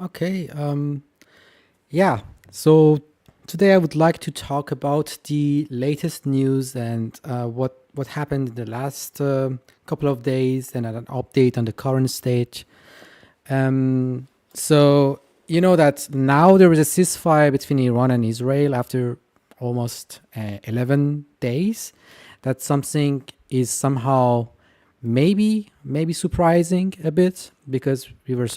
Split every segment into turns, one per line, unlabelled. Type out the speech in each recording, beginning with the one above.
Okay. Yeah. So today I would like to talk about the latest news and what happened in the last couple of days and an update on the current state. So you know that now there is a ceasefire between Iran and Israel after almost 11 days. That something is somehow maybe surprising a bit because we were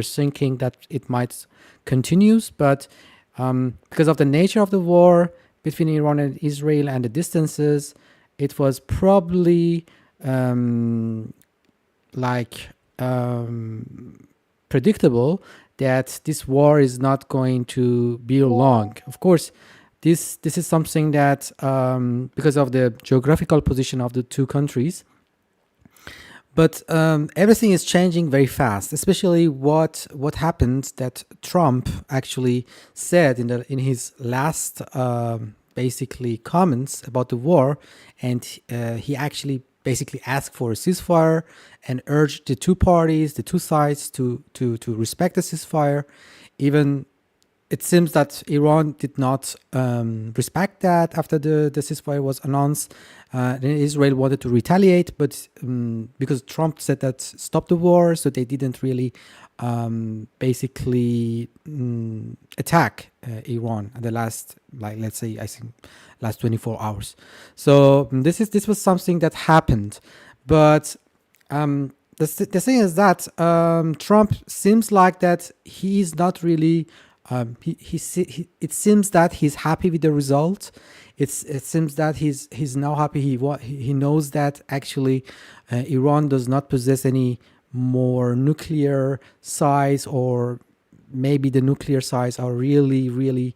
thinking that it might continues, but because of the nature of the war between Iran and Israel and the distances, it was probably um, like predictable that this war is not going to be long. Of course, this is something that because of the geographical position of the two countries, but everything is changing very fast. Especially what happened that Trump actually said in his last basically comments about the war, and he actually basically asked for a ceasefire and urged the two parties, the two sides to respect the ceasefire. Even it seems that Iran did not respect that after the ceasefire was announced. Then Israel wanted to retaliate, but because Trump said that stop the war, so they didn't really basically attack Iran at the last, like let's say, I think last 24 hours. So this was something that happened, but the thing is that Trump seems like that he is not really. It seems that he's happy with the result. It seems that he's now happy. He knows that actually Iran does not possess any more nuclear size, or maybe the nuclear size are really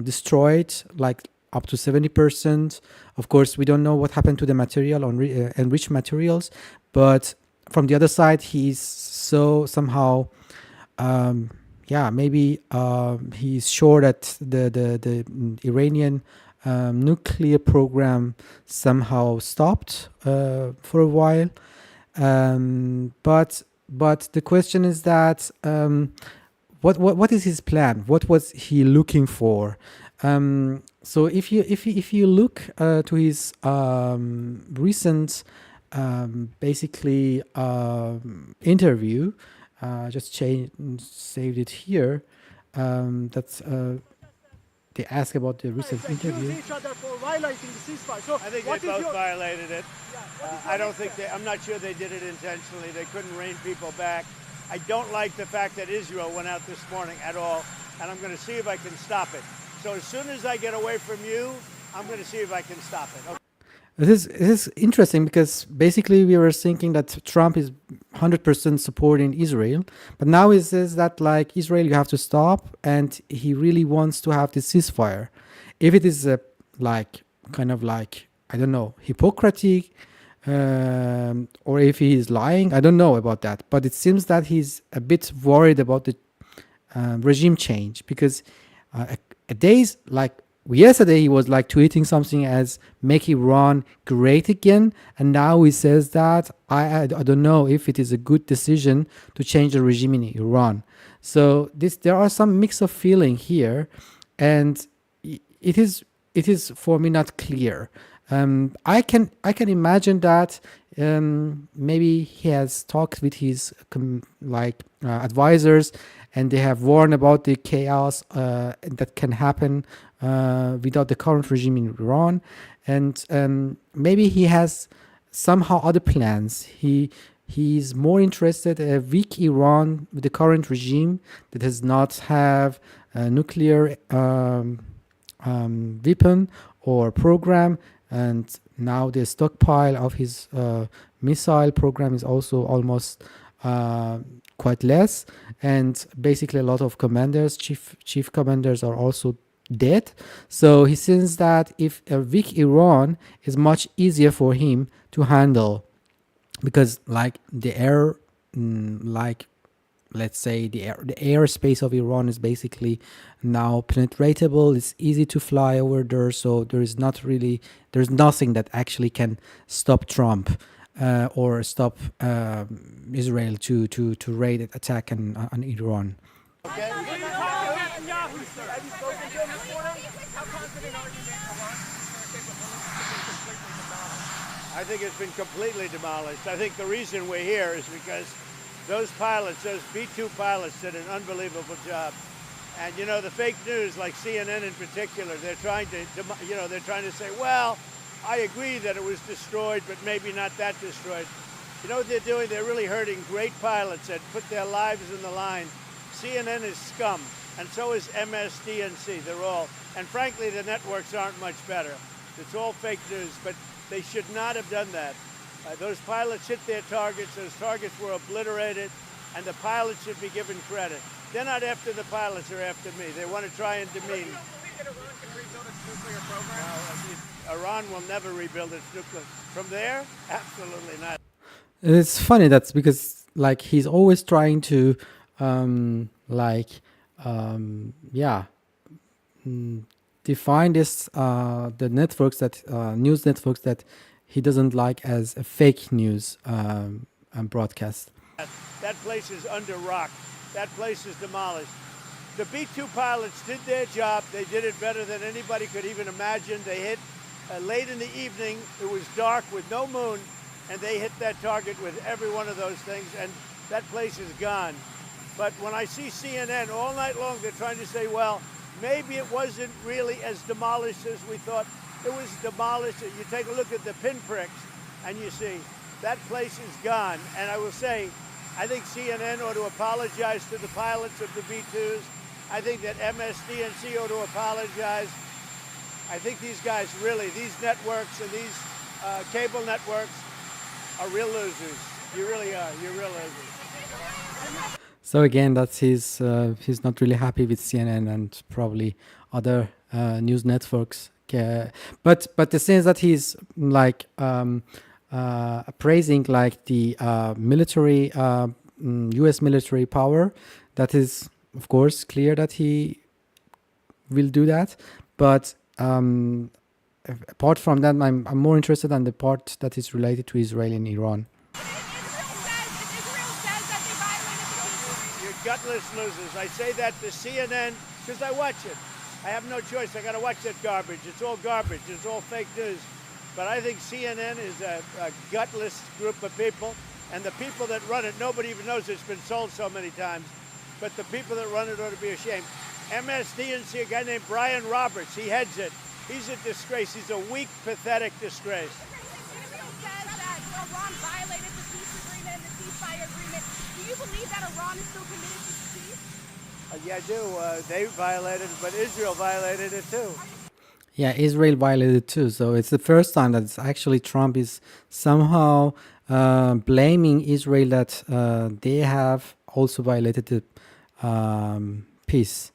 destroyed, like up to 70%. Of course, we don't know what happened to the material on enriched materials, but from the other side, he's so somehow yeah, maybe he's sure that the Iranian nuclear program somehow stopped for a while. But the question is that what is his plan? What was he looking for? So if you look to his recent basically interview, just saved it here. That's they ask about the recent interview.
Each other for violating the ceasefire. So
I think
what
they
is
both
your
violated it.
what is
I
your
don't think I'm not sure they did it intentionally. They couldn't rein people back. I don't like the fact that Israel went out this morning at all, and I'm going to see if I can stop it. So as soon as I get away from you, I'm going to see if I can stop it. Okay.
This is interesting because basically we were thinking that Trump is 100% supporting Israel, but now he says that like Israel you have to stop, and he really wants to have this ceasefire. If it is a like kind of like I don't know hypocrisy, or if he is lying, I don't know about that. But it seems that he's a bit worried about the regime change because a days like yesterday he was like tweeting something as make Iran great again, and now he says that I don't know if it is a good decision to change the regime in Iran. So this there are some mix of feeling here, and it is for me not clear. I can imagine that maybe he has talked with his advisors, and they have warned about the chaos that can happen without the current regime in Iran, and maybe he has somehow other plans. He's more interested in a weak Iran with the current regime that does not have a nuclear weapon or program, and now the stockpile of his missile program is also almost quite less, and basically a lot of commanders, chief commanders, are also dead. So he sees that if a weak Iran is much easier for him to handle, because like the air, like let's say the airspace of Iran is basically now penetratable. It's easy to fly over there, so there's nothing that actually can stop Trump. or stop Israel to raid attack on Iran.
Okay?
Netanyahu, sir. Have you spoken to him this morning? How confident are you that Iran's
I think it's been completely demolished. I think the reason we're here is because those pilots, those B-2 pilots, did an unbelievable job. And you know, the fake news, like CNN in particular, they're trying to, they're trying to say, well, I agree that it was destroyed, but maybe not that destroyed. You know what they're doing? They're really hurting great pilots that put their lives in the line. CNN is scum, and so is MSDNC. They're all, and frankly, the networks aren't much better. It's all fake news, but they should not have done that. Those pilots hit their targets. Those targets were obliterated, and the pilots should be given credit. They're not after the pilots, they're after me. They want to try and demean.
You don't believe that Iran can rebuild its nuclear program?
Iran will never rebuild its nuclear. From there, absolutely not.
It's funny that's because like he's always trying to yeah, define this the networks that news networks that he doesn't like as a fake news broadcast.
That place is under rock. That place is demolished. The B-2 pilots did their job. They did it better than anybody could even imagine. They hit late in the evening. It was dark with no moon, and they hit that target with every one of those things, and that place is gone. But when I see CNN all night long, they're trying to say, well, maybe it wasn't really as demolished as we thought. It was demolished. You take a look at the pinpricks, and you see that place is gone. And I will say, I think CNN ought to apologize to the pilots of the B-2s. I think that MSDNC ought to apologize. I think these guys really, these networks and these cable networks are real losers. You really are. You're real losers.
So again, that's he's not really happy with CNN and probably other news networks. But the sense that he's like praising like the military U.S. military power, that is of course clear that he will do that. But apart from that, I'm more interested in the part that is related to Israel and Iran.
You're gutless losers. I say that to CNN because I watch it. I have no choice. I got to watch that garbage. It's all garbage. It's all fake news. But I think CNN is a gutless group of people. And the people that run it, nobody even knows it's been sold so many times. But the people that run it ought to be ashamed. MSDNC, a guy named Brian Roberts, he heads it. He's a disgrace. He's a weak, pathetic disgrace.
Israel says that Iran violated the peace agreement and the ceasefire agreement. Do you believe that Iran is still committed to peace?
Yeah, I do. They violated it, but Israel violated it too.
Yeah, Israel violated too. So it's the first time that it's actually Trump is somehow blaming Israel that they have also violated the peace.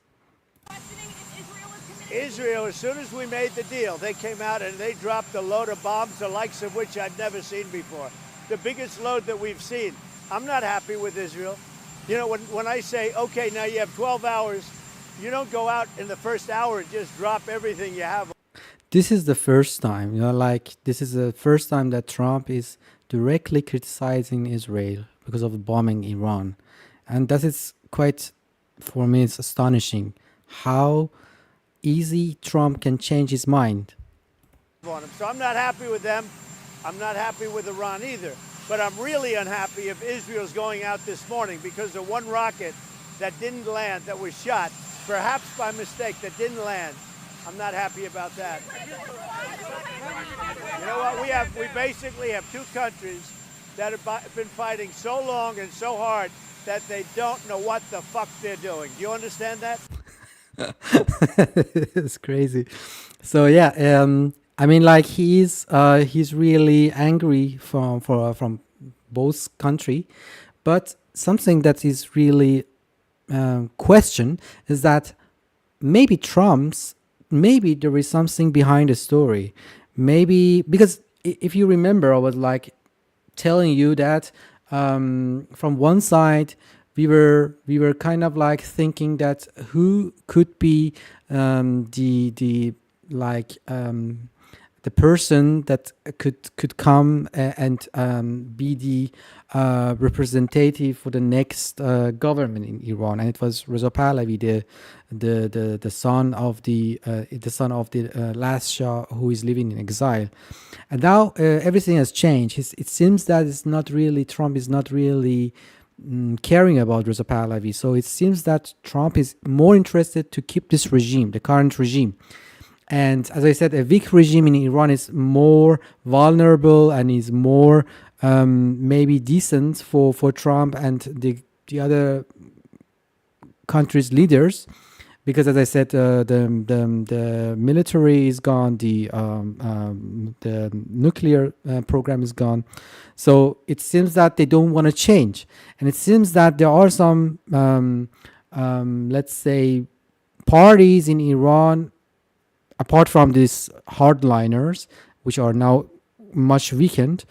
Israel, as soon as we made the deal, they came out and they dropped a load of bombs, the likes of which I've never seen before. The biggest load that we've seen. I'm not happy with Israel. You know, when I say, okay, now you have 12 hours, you don't go out in the first hour and just drop everything you have.
This is the first time, this is the first time that Trump is directly criticizing Israel because of bombing Iran. And that is quite, for me, it's astonishing how easy Trump can change his mind.
So I'm not happy with them. I'm not happy with Iran either. But I'm really unhappy if Israel's going out this morning because of one rocket that didn't land, that was shot, perhaps by mistake, that didn't land. I'm not happy about that. You know what? We basically have two countries that have been fighting so long and so hard that they don't know what the fuck they're doing. Do you understand that?
It's crazy. So yeah, I mean, like he's really angry from both country, but something that is really question is that maybe there is something behind the story. Maybe because if you remember, I was like telling you that from one side we were kind of like thinking that who could be the the person that could come and be the representative for the next government in Iran, and it was Reza Pahlavi, the son of the last Shah who is living in exile. And now everything has changed. It seems that Trump is not really caring about Reza Pahlavi. So it seems that Trump is more interested to keep this regime, the current regime. And as I said, a weak regime in Iran is more vulnerable and is more maybe decent for Trump and the other countries' leaders, because as I said, the military is gone, the nuclear program is gone. So it seems that they don't want to change, and it seems that there are some, let's say, parties in Iran, apart from these hardliners, which are now much weakened.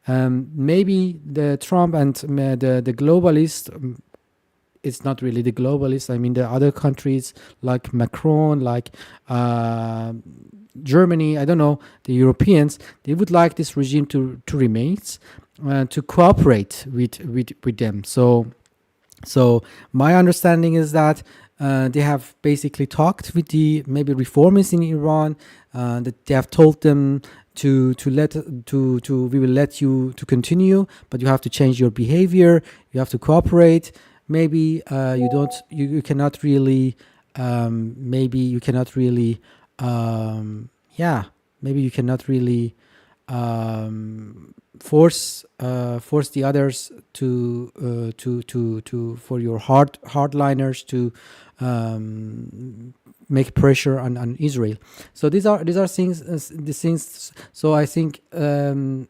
Maybe the Trump and the globalists. It's not really the globalists. I mean, the other countries like Macron, like Germany, I don't know, the Europeans, they would like this regime to remain, to cooperate with them. So my understanding is that they have basically talked with the maybe reformists in Iran, that they have told them we will let you to continue, but you have to change your behavior, you have to cooperate. Maybe you cannot really maybe you cannot really force the others to for your hardliners to make pressure on Israel. So these are things, these things. So I think as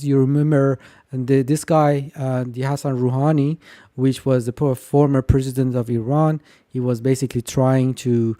you remember, this guy, the Hassan Rouhani, which was the former president of Iran, he was basically trying to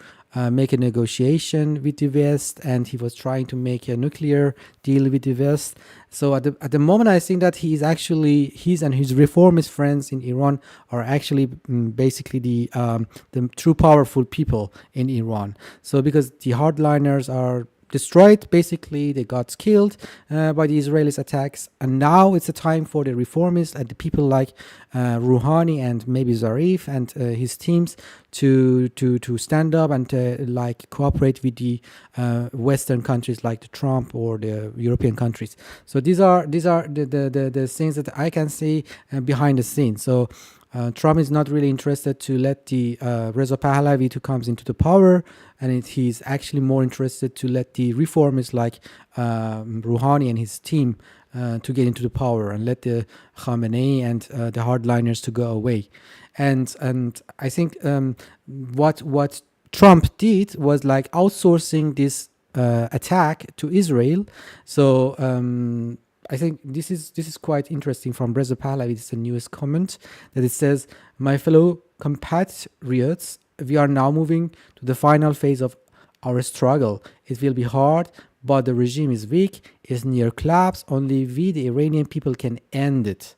make a negotiation with the West, and he was trying to make a nuclear deal with the West. So at the moment, I think that he's and his reformist friends in Iran are actually basically the true powerful people in Iran. So because the hardliners are destroyed, basically they got killed by the Israelis attacks, and now it's a time for the reformists and the people like Rouhani and maybe Zarif and his teams to stand up and like cooperate with the Western countries like the Trump or the European countries. So these are the things that I can see behind the scenes. So Trump is not really interested to let the Reza Pahlavi to comes into the power, and he's actually more interested to let the reformists like Rouhani and his team to get into the power, and let the Khamenei and the hardliners to go away. And I think what Trump did was like outsourcing this attack to Israel. So I think this is quite interesting from Reza Pahlavi. It's the newest comment that it says, "My fellow compatriots, we are now moving to the final phase of our struggle. It will be hard, but the regime is weak, is near collapse. Only we, the Iranian people, can end it."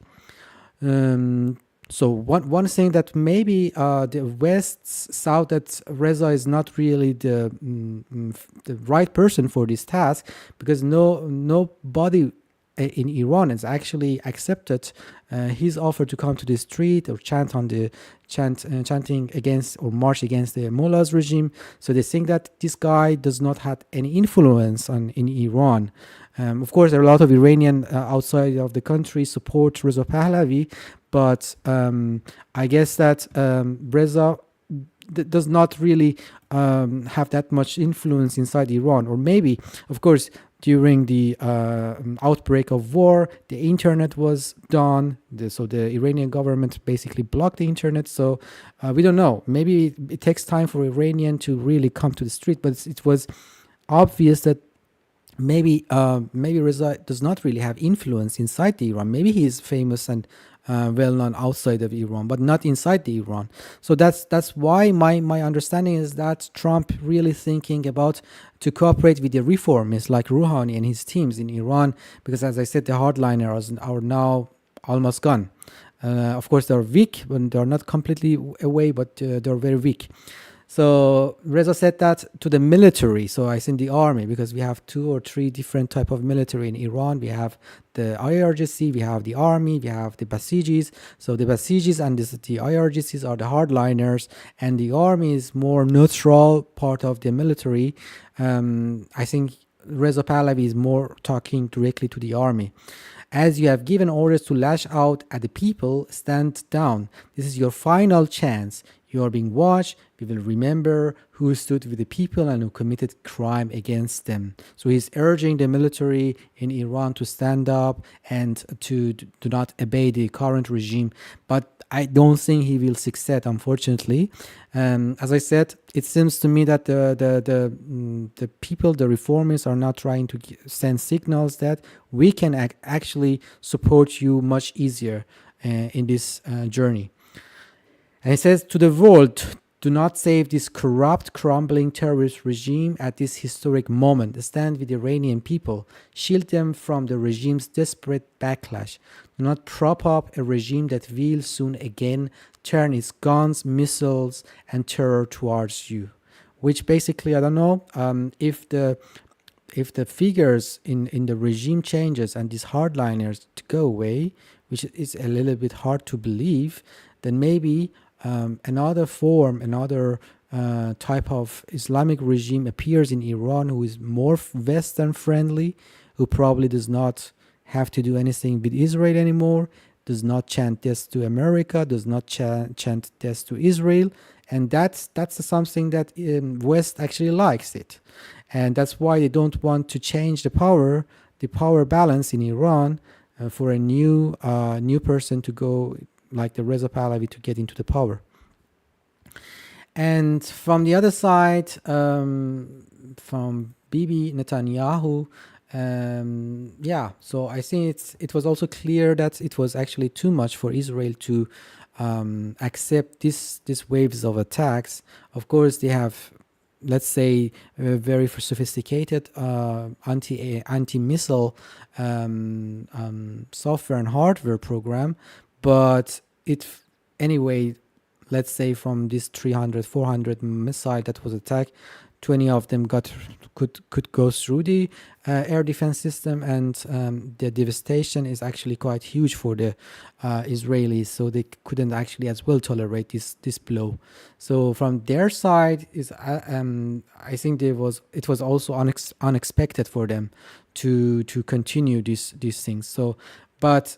So one thing that maybe the West saw that Reza is not really the right person for this task, because nobody in Iran has actually accepted his offer to come to the street or chanting against or march against the mullah's regime. So they think that this guy does not have any influence in Iran. Of course, there are a lot of Iranian outside of the country support Reza Pahlavi, but I guess that Reza does not really have that much influence inside Iran. Or maybe, of course, during the outbreak of war, the internet was done. So the Iranian government basically blocked the internet. So we don't know. Maybe it takes time for Iranian to really come to the street. But it was obvious that maybe Reza does not really have influence inside the Iran. Maybe he is famous and well known outside of Iran, but not inside the Iran. So that's why my understanding is that Trump really thinking about to cooperate with the reformists like Rouhani and his teams in Iran, because as I said, the hardliners are now almost gone. Of course, they're weak, but they're not completely away, but they're very weak. So Reza said that to the military. So I think the army, because we have 2 or 3 different type of military in Iran. We have the IRGC, we have the army, we have the Basijis. So the Basijis and the IRGCs are the hardliners, and the army is more neutral part of the military. I think Reza Pahlavi is more talking directly to the army. As you have given orders to lash out at the people, stand down. This is your final chance. You are being watched. We will remember who stood with the people and who committed crime against them. So he's urging the military in Iran to stand up and to do not obey the current regime. But I don't think he will succeed, unfortunately. As I said, it seems to me that the people, the reformers, are not trying to send signals that we can actually support you much easier in this journey. And it says to the world, do not save this corrupt, crumbling terrorist regime at this historic moment. Stand with the Iranian people. Shield them from the regime's desperate backlash. Do not prop up a regime that will soon again turn its guns, missiles, and terror towards you. Which basically, I don't know, if the figures in the regime changes and these hardliners to go away, which is a little bit hard to believe, then maybe another form, another type of Islamic regime appears in Iran who is more Western friendly, who probably does not have to do anything with Israel anymore, does not chant death to America, does not chant death to Israel. And that's something that West actually likes it. And that's why they don't want to change the power balance in Iran for a new person to go, like the Reza Pahlavi, to get into the power. And from the other side, from Bibi Netanyahu, so I think it was also clear that it was actually too much for Israel to accept these waves of attacks. Of course, they have, let's say, a very sophisticated anti-missile software and hardware program, but anyway, let's say from this 300-400 missile that was attacked, 20 of them could go through the air defense system, and the devastation is actually quite huge for the Israelis. So they couldn't actually as well tolerate this blow. So from their side, I think it was also unexpected for them to continue these things. So, but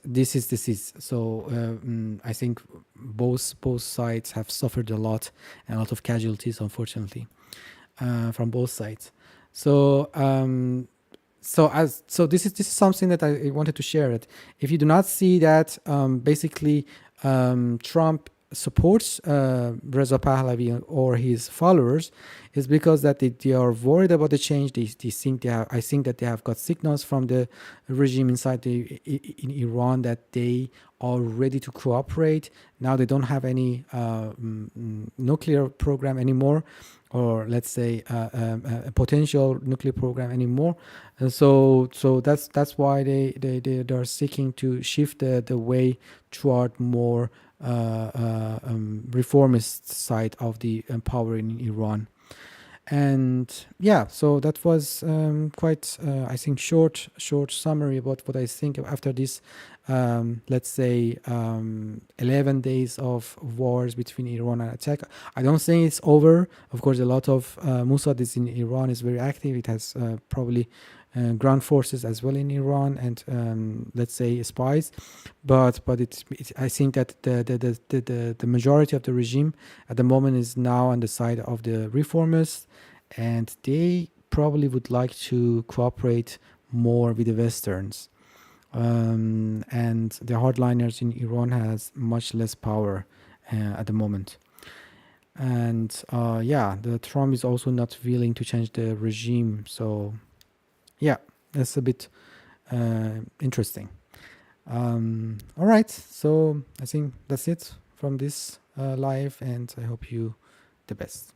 this is so I think both sides have suffered a lot, and a lot of casualties, unfortunately, from both sides. So this is something that I wanted to share. It if you do not see that basically Trump supports Reza Pahlavi or his followers, is because that they are worried about the change. They think I think that they have got signals from the regime inside in Iran that they are ready to cooperate. Now they don't have any nuclear program anymore, or let's say a potential nuclear program anymore. And so that's why they are seeking to shift the way toward more reformist side of the power in Iran. And so that was quite I think short summary about what I think after this let's say 11 days of wars between Iran and attack. I don't think it's over. Of course, a lot of Mossad is in Iran, is very active. It has probably ground forces as well in Iran, and let's say spies, but I think that the majority of the regime at the moment is now on the side of the reformers, and they probably would like to cooperate more with the Westerns, and the hardliners in Iran has much less power at the moment. And the Trump is also not willing to change the regime, so that's a bit interesting. All right, so I think that's it from this live, and I hope you the best.